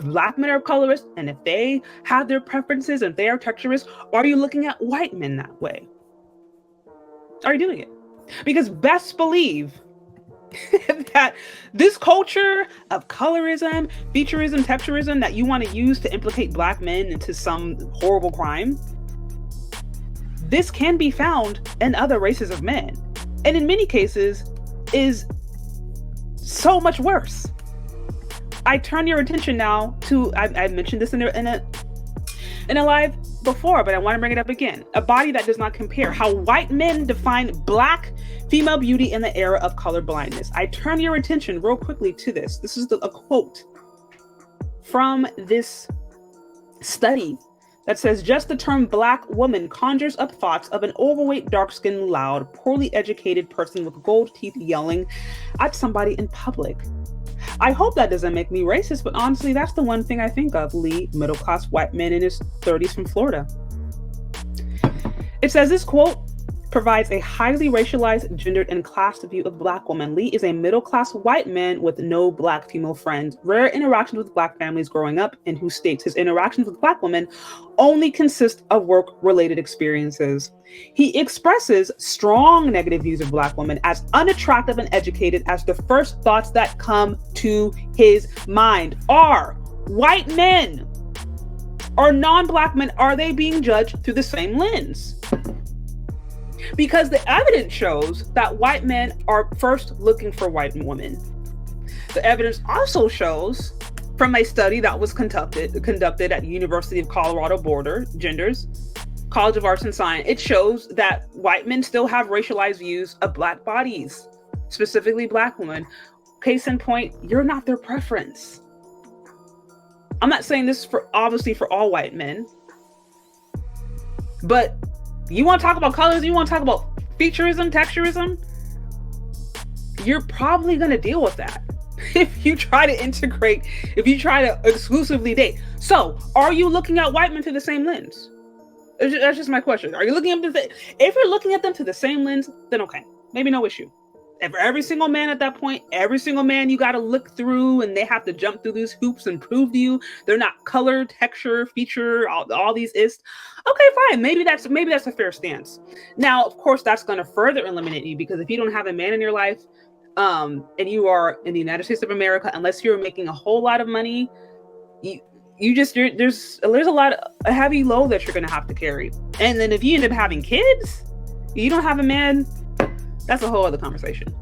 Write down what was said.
Black men are colorists, and if they have their preferences and they are texturists, are you looking at white men that way? Are you doing it? Because best believe that this culture of colorism, featurism, texturism that you want to use to implicate Black men into some horrible crime, this can be found in other races of men, and in many cases is so much worse. I turn your attention now to, I mentioned this in a live before, but I want to bring it up again. A body that does not compare. How white men define Black female beauty in the era of color blindness. I turn your attention real quickly to this. This is a quote from this study that says, just the term Black woman conjures up thoughts of an overweight, dark-skinned, loud, poorly educated person with gold teeth yelling at somebody in public. I hope that doesn't make me racist, but honestly, that's the one thing I think of. Lee, middle-class white man in his 30s from Florida. It says this quote provides a highly racialized, gendered, and classed view of Black women. Lee is a middle-class white man with no Black female friends, rare interactions with Black families growing up, and who states his interactions with Black women only consist of work-related experiences. He expresses strong negative views of Black women as unattractive and educated, as the first thoughts that come to his mind are white men or non-Black men. Are they being judged through the same lens? Because the evidence shows that white men are first looking for white women. The evidence also shows from a study that was conducted at University of Colorado Boulder, Genders, College of Arts and Science. It shows that white men still have racialized views of Black bodies, specifically Black women. Case in point, you're not their preference. I'm not saying this obviously for all white men, but you want to talk about colors, you want to talk about featurism, texturism, you're probably going to deal with that if you try to integrate, if you try to exclusively date. So, are you looking at white men through the same lens? That's just my question. Are you looking at them? If you're looking at them through the same lens, then okay, maybe no issue. And for every single man at that point, every single man you got to look through, and they have to jump through these hoops and prove to you they're not color, texture, feature, all these ist. Okay, fine. Maybe that's a fair stance. Now, of course, that's going to further eliminate you, because if you don't have a man in your life, and you are in the United States of America, unless you're making a whole lot of money, there's a lot of a heavy load that you're going to have to carry. And then if you end up having kids, you don't have a man. That's a whole other conversation.